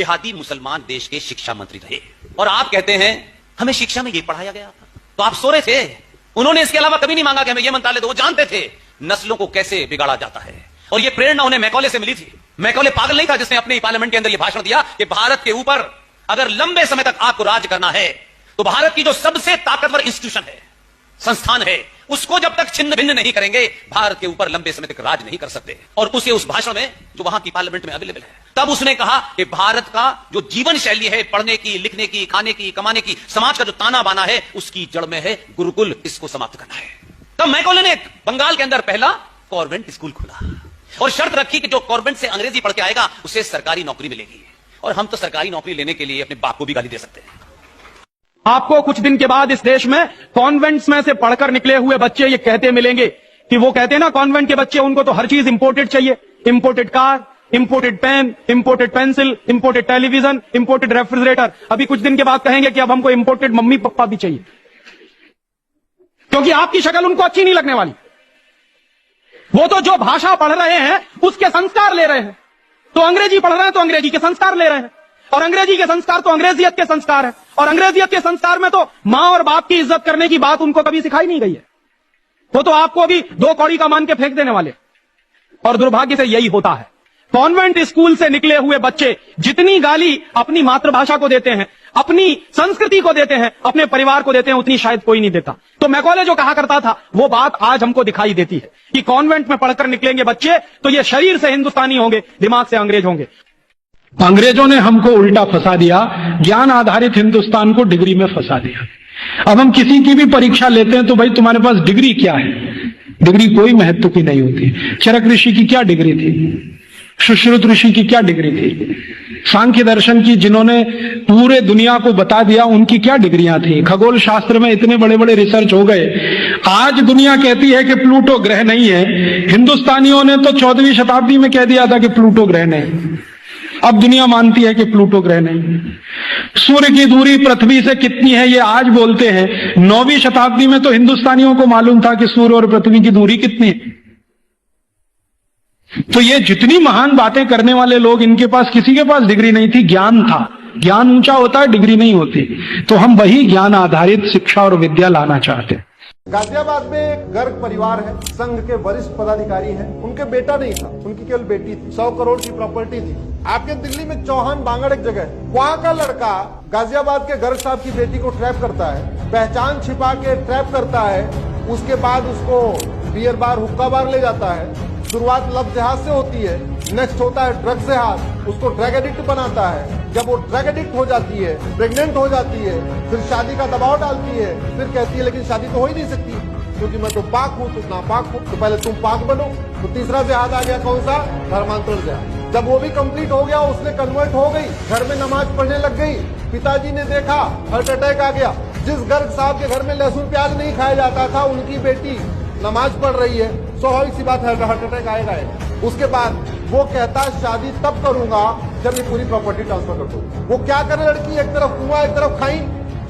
जिहादी मुसलमान देश के शिक्षा मंत्री रहे और आप कहते हैं हमें शिक्षा में ये पढ़ाया गया था, तो आप सो रहे थे। उन्होंने इसके अलावा कभी नहीं मांगा कि हमें ये मंत्रालय दो। वो जानते थे नस्लों को कैसे बिगाड़ा जाता है और ये प्रेरणा उन्हें मैकॉले से मिली थी। मैकॉले पागल नहीं था जिसने अपने पार्लियामेंट के अंदर ये भाषण दिया कि भारत के ऊपर अगर लंबे समय तक आपको राज करना है तो भारत की जो सबसे ताकतवर इंस्टीट्यूशन है, संस्थान है, उसको जब तक छिन्न भिन्न नहीं करेंगे भारत के ऊपर लंबे समय तक राज नहीं कर सकते। और उसे उस भाषण में जो वहां की पार्लियामेंट में अवेलेबल है, तब उसने कहा कि भारत का जो जीवन शैली है, पढ़ने की, लिखने की, खाने की, कमाने की, समाज का जो ताना बाना है, उसकी जड़ में है गुरुकुल, इसको समाप्त करना है। तब मैकॉले ने बंगाल के अंदर पहला कॉन्वेंट स्कूल खोला और शर्त रखी कि जो कॉन्वेंट से अंग्रेजी पढ़ के आएगा उसे सरकारी नौकरी मिलेगी। और हम तो सरकारी नौकरी लेने के लिए अपने बाप को भी गाली दे सकते हैं। आपको कुछ दिन के बाद इस देश में कॉन्वेंट्स में से पढ़कर निकले हुए बच्चे ये कहते मिलेंगे कि वो कहते हैं ना, कॉन्वेंट के बच्चे, उनको तो हर चीज इंपोर्टेड चाहिए। Imported car, imported pen, imported pencil, imported television, imported refrigerator. अभी कुछ दिन के बाद कहेंगे कि अब हमको इंपोर्टेड मम्मी पापा भी चाहिए, क्योंकि आपकी शक्ल उनको अच्छी नहीं लगने वाली। वो तो जो भाषा पढ़ रहे हैं उसके संस्कार ले रहे हैं। तो अंग्रेजी पढ़ रहे हैं तो अंग्रेजी के संस्कार ले रहे हैं, और अंग्रेजी के संस्कार तो अंग्रेजियत के संस्कार है, और अंग्रेजियत के संस्कार में तो मां और बाप की इज्जत करने की बात उनको कभी सिखाई नहीं गई है। वो तो आपको अभी 2 कौड़ी का मान के फेंक देने वाले। और दुर्भाग्य से यही होता है। कॉन्वेंट स्कूल से निकले हुए बच्चे जितनी गाली अपनी मातृभाषा को देते हैं, अपनी संस्कृति को देते हैं, अपने परिवार को देते हैं, उतनी शायद कोई नहीं देता। तो मैकॉले जो कहा करता था वो बात आज हमको दिखाई देती है कि कॉन्वेंट में पढ़कर निकलेंगे बच्चे तो ये शरीर से हिंदुस्तानी होंगे, दिमाग से अंग्रेज होंगे। अंग्रेजों ने हमको उल्टा फंसा दिया, ज्ञान आधारित हिंदुस्तान को डिग्री में फंसा दिया। अब हम किसी की भी परीक्षा लेते हैं तो भाई तुम्हारे पास डिग्री क्या है? डिग्री कोई महत्व की नहीं होती। चरक ऋषि की क्या डिग्री थी? सुश्रुत ऋषि की क्या डिग्री थी? सांख्य दर्शन की जिन्होंने पूरे दुनिया को बता दिया, उनकी क्या डिग्रियां थी? खगोल शास्त्र में इतने बड़े बड़े रिसर्च हो गए। आज दुनिया कहती है कि प्लूटो ग्रह नहीं है। हिंदुस्तानियों ने तो 14वीं शताब्दी में कह दिया था कि प्लूटो ग्रह नहीं। अब दुनिया मानती है कि प्लूटो ग्रह नहीं। सूर्य की दूरी पृथ्वी से कितनी है ये आज बोलते हैं। 9वीं शताब्दी में तो हिंदुस्तानियों को मालूम था कि सूर्य और पृथ्वी की दूरी कितनी है। तो ये जितनी महान बातें करने वाले लोग, इनके पास किसी के पास डिग्री नहीं थी, ज्ञान था। ज्ञान ऊंचा होता है, डिग्री नहीं होती। तो हम वही ज्ञान आधारित शिक्षा और विद्या लाना चाहते हैं। गाजियाबाद में एक गर्ग परिवार है, संघ के वरिष्ठ पदाधिकारी हैं। उनके बेटा नहीं था, उनकी केवल बेटी थी। 100 करोड़ की प्रॉपर्टी थी। आपके दिल्ली में चौहान बांगड़ एक जगह है, वहाँ का लड़का गाजियाबाद के गर्ग साहब की बेटी को ट्रैप करता है, पहचान छिपा के ट्रैप करता है। उसके बाद उसको बियर बार, हुक्का बार ले जाता है। शुरुआत लब जिहाद से होती है, नेक्स्ट होता है ड्रग जिहाद, उसको ड्रग एडिक्ट बनाता है। जब वो ड्रग एडिक्ट हो जाती है, प्रेग्नेंट हो जाती है, फिर शादी का दबाव डालती है, फिर कहती है लेकिन शादी तो हो ही नहीं सकती क्योंकि मैं तो पाक हूँ, तुम नापाक हो, तो पहले तुम पाक बनो। तो तीसरा जिहाद आ गया, कौन सा? धर्मांतरण जिहाद। जब वो भी कंप्लीट हो गया, उसने कन्वर्ट हो गई, घर में नमाज पढ़ने लग गई। पिताजी ने देखा, हार्ट अटैक आ गया। जिस गर्ग साहब के घर में लहसुन प्याज नहीं खाया जाता था, उनकी बेटी नमाज पढ़ रही है, स्वाभाविक सी बात है हार्ट अटैक आएगा। उसके बाद वो कहता शादी तब करूंगा जब ये पूरी प्रॉपर्टी ट्रांसफर कर दूं। वो क्या करे लड़की, एक तरफ कुआं एक तरफ खाई।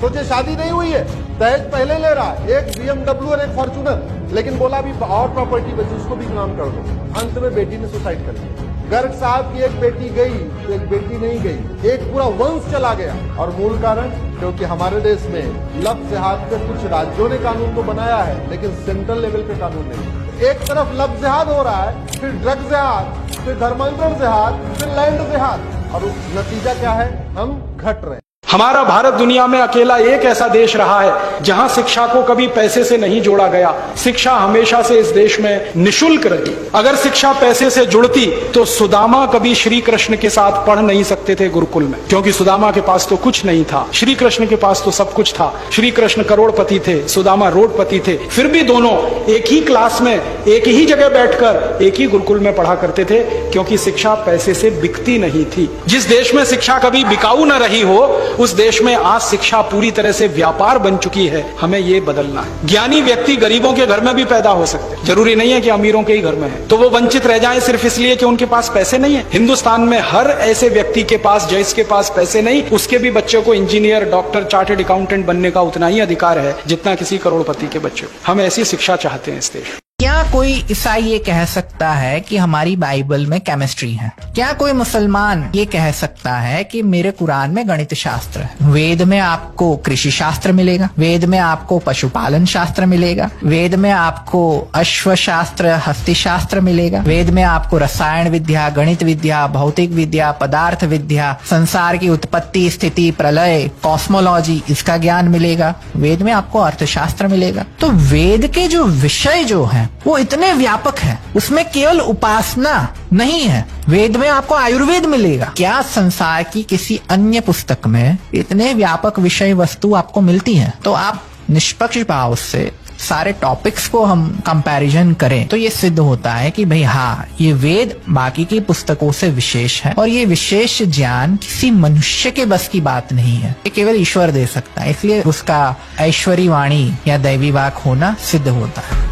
सोचे शादी नहीं हुई है, दहेज पहले ले रहा है, एक BMW और एक फॉर्च्यूनर, लेकिन बोला भी और प्रॉपर्टी बची, उसको भी नाम कर दो। अंत में बेटी ने सुसाइड कर लिया। गर्ग साहब की एक बेटी गई तो एक बेटी नहीं गई, एक पूरा वंश चला गया। और मूल कारण क्योंकि हमारे देश में लब जिहाद पे कुछ राज्यों ने कानून तो बनाया है, लेकिन सेंट्रल लेवल पे कानून नहीं। एक तरफ लब जिहाद हो रहा है, फिर ड्रग जिहाद, फिर धर्मांतरण जिहाद, फिर लैंड जिहाद, और नतीजा क्या है? हम घट रहे हैं। हमारा भारत दुनिया में अकेला एक ऐसा देश रहा है जहां शिक्षा को कभी पैसे से नहीं जोड़ा गया। शिक्षा हमेशा से इस देश में निशुल्क रही। अगर शिक्षा पैसे से जुड़ती तो सुदामा कभी श्री कृष्ण के साथ पढ़ नहीं सकते थे गुरुकुल में, क्योंकि सुदामा के पास तो कुछ नहीं था, श्री कृष्ण के पास तो सब कुछ था। श्री कृष्ण करोड़पति थे, सुदामा रोडपति थे, फिर भी दोनों एक ही क्लास में, एक ही जगह बैठकर एक ही गुरुकुल में पढ़ा करते थे, क्योंकि शिक्षा पैसे से बिकती नहीं थी। जिस देश में शिक्षा कभी बिकाऊ न रही हो, उस देश में आज शिक्षा पूरी तरह से व्यापार बन चुकी है। हमें ये बदलना है। ज्ञानी व्यक्ति गरीबों के घर में भी पैदा हो सकते हैं, जरूरी नहीं है कि अमीरों के ही घर में है। तो वो वंचित रह जाएं सिर्फ इसलिए कि उनके पास पैसे नहीं है। हिंदुस्तान में हर ऐसे व्यक्ति के पास, जिसके पास पैसे नहीं, उसके भी बच्चे को इंजीनियर, डॉक्टर, चार्टर्ड अकाउंटेंट बनने का उतना ही अधिकार है जितना किसी करोड़पति के बच्चे को। हम ऐसी शिक्षा चाहते हैं इस देश में। क्या कोई ईसाई ये कह सकता है कि हमारी बाइबल में केमिस्ट्री है? क्या कोई मुसलमान ये कह सकता है कि मेरे कुरान में गणित शास्त्र है? वेद में आपको कृषि शास्त्र मिलेगा, वेद में आपको पशुपालन शास्त्र मिलेगा, वेद में आपको अश्व शास्त्र, हस्ती शास्त्र मिलेगा, वेद में आपको रसायन विद्या, गणित विद्या, भौतिक विद्या, पदार्थ विद्या, संसार की उत्पत्ति, स्थिति, प्रलय, कॉस्मोलॉजी, इसका ज्ञान मिलेगा, वेद में आपको अर्थशास्त्र मिलेगा। तो वेद के जो विषय जो हैं वो इतने व्यापक हैं, उसमें केवल उपासना नहीं है। वेद में आपको आयुर्वेद मिलेगा। क्या संसार की किसी अन्य पुस्तक में इतने व्यापक विषय वस्तु आपको मिलती है? तो आप निष्पक्ष भाव से सारे टॉपिक्स को हम कंपैरिजन करें तो ये सिद्ध होता है कि भाई हाँ, ये वेद बाकी की पुस्तकों से विशेष है और ये विशेष ज्ञान किसी मनुष्य के बस की बात नहीं है, ये केवल ईश्वर दे सकता है। इसलिए उसका ऐश्वरी वाणी या दैवी वाक होना सिद्ध होता है।